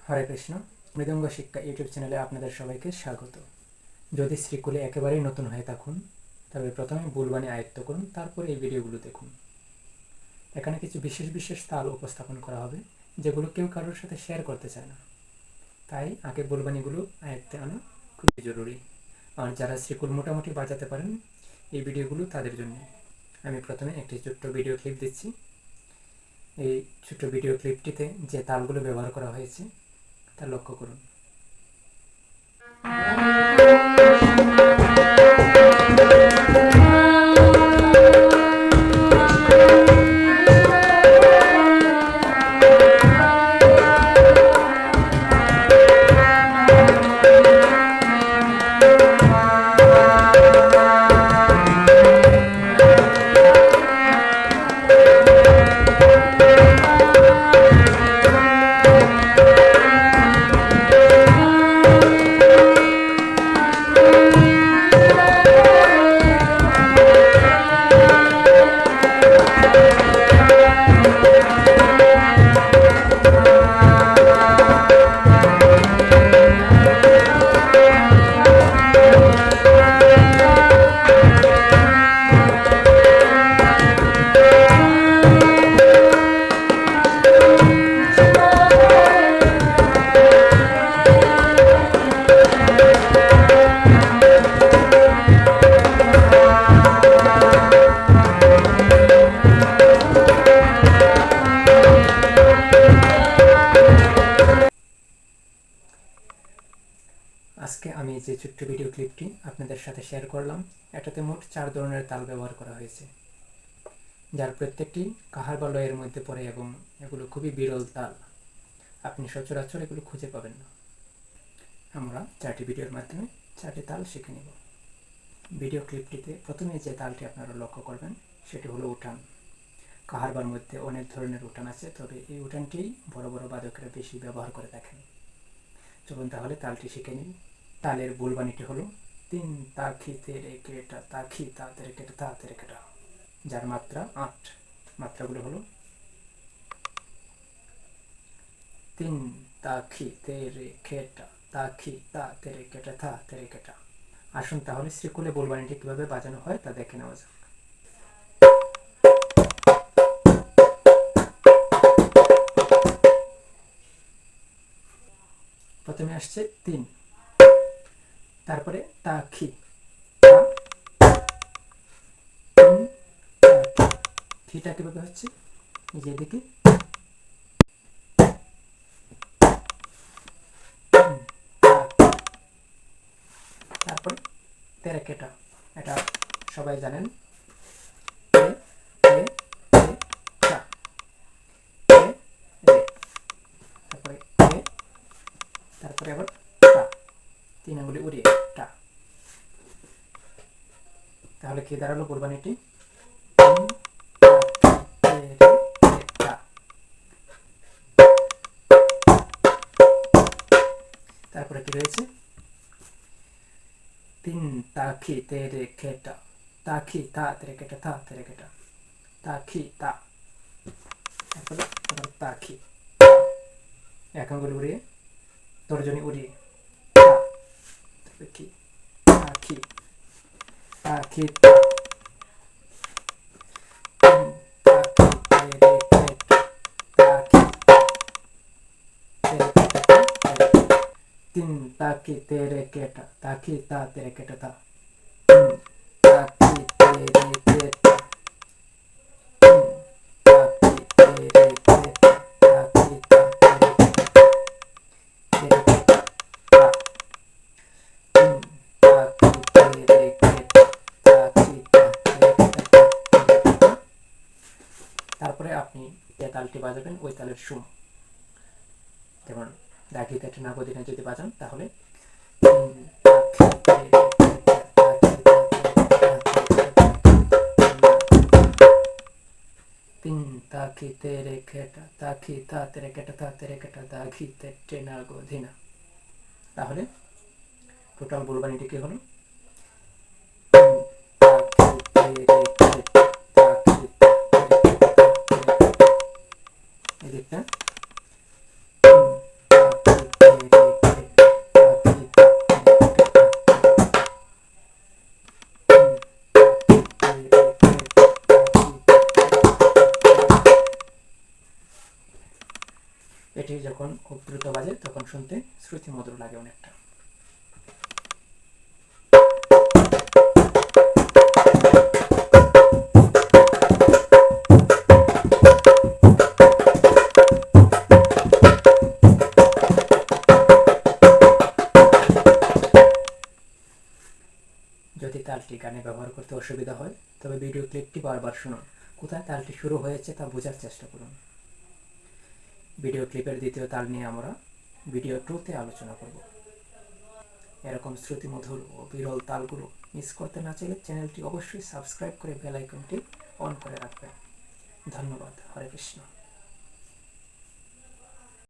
হরে কৃষ্ণ। মৃদঙ্গ শিক্ষা ইউটিউব চ্যানেলে আপনাদের সবাইকে স্বাগত। যদি শ্রীকুলে একেবারেই নতুন হয়ে থাকুন তবে প্রথমে বুলবাণী আয়ত্ত করুন, তারপর এই ভিডিওগুলো দেখুন। এখানে কিছু বিশেষ বিশেষ তাল উপস্থাপন করা হবে যেগুলো কেউ কারোর সাথে শেয়ার করতে চায় না, তাই আগে বুলবাণীগুলো আয়ত্তে আনা খুবই জরুরি। আর যারা শ্রীকুল মোটামুটি বাজাতে পারেন এই ভিডিওগুলো তাদের জন্য। আমি প্রথমে একটি ছোট্ট ভিডিও ক্লিপ দিচ্ছি। এই ছোট্ট ভিডিও ক্লিপটিতে যে তালগুলো ব্যবহার করা হয়েছে তা লক্ষ্য করুন। আজকে আমি যে ছোট্ট ভিডিও ক্লিপটি আপনাদের সাথে শেয়ার করলাম, এটাতে মোট 4 ধরনের তাল ব্যবহার করা হয়েছে, যার প্রত্যেকটি কাহার বা লয়ের মধ্যে পড়ে এবং এগুলো খুবই বিরল তাল। আপনি সচরাচর এগুলো খুঁজে পাবেন না। আমরা 4টি ভিডিওর মাধ্যমে 4টি তাল শিখে নেব। ভিডিও ক্লিপটিতে প্রথমে যে তালটি আপনারা লক্ষ্য করবেন সেটি হলো উঠান। কাহারবার মধ্যে অনেক ধরনের উঠান আছে, তবে এই উঠানটি বড় বড় বাদকেরা বেশি ব্যবহার করে থাকেন। চলুন তাহলে তালটি শিখে নিন। তালের বুলবাণীটি হলো 3 তাখি তেরে কেটা তাখি তা তেরে কেটা তা তেরে কেটা, যার মাত্রা 8। মাত্রাগুলো হলো 3 তাখি তেরে কেটা তাখি তা তেরে কেটা তা তেরে কেটা। আসুন তাহলে শ্রীকুলে বুলবাণীটি কিভাবে বাজানো হয় তা দেখে নেওয়া যাক। প্রথমে আসছে 3, তারপরে তাখি, খিটা কিভাবে হচ্ছে যেদিকে, তারপরে তেরেকেটা, এটা সবাই জানেন, তারপরে আবার টা, 3 আঙ্গুলে উড়িয়ে টা। তাহলে কি দাঁড়ালো বুলবাণীটি? তারপরে কি রয়েছে? 3 তাখি তেরে কেটা তাখি তা তেরে কেটা তা তেরে কেটা, তাখি তা। তারপরে আবার তাখি, 1 আঙ্গুল উড়িয়ে, তর্জনী উড়িয়ে তা, তারপরে কি তাখি তাখি তা, 3 ताकि तेरे केटा ताकि ता तेरे केटा था, 3 ताकि तेरे केटा, 3 ताकि तेरे केटा ताकि ता तेरे केटा तेरे केटा ता, 3 ताकि तेरे केटा ताकि ता तेरे केटा ता। তারপরে আপনি যে তালটি বাজাবেন ওই তালের সুর, যেমন দাগি তেটে না বদিনে যদি বাজান তাহলে 3 ताकि तेरे केटा ताकि ता तेरे केटा ता तेरे केटा दागी तेटे ना गोधिना। তাহলে টোটাল বুলবাণীটি কি হলো? এদিকটা যখন খুব দ্রুত বাজে তখন শুনতে শ্রুতিমধুর লাগে অনেকটা। যদি তালটি গানে ব্যবহার করতে অসুবিধা হয় তবে ভিডিও ক্লিপটি বারবার শুনুন, কোথায় তালটি শুরু হয়েছে তা বোঝার চেষ্টা করুন। ভিডিও ক্লিপের দ্বিতীয় তাল নিয়ে আমরা ভিডিও 2তে আলোচনা করব। এরকম শ্রুতিমধুর ও বিরল তালগুলো মিস করতে না চাইলে চ্যানেলটি অবশ্যই সাবস্ক্রাইব করে বেল আইকনটি অন করে রাখবেন। ধন্যবাদ। হরে কৃষ্ণ।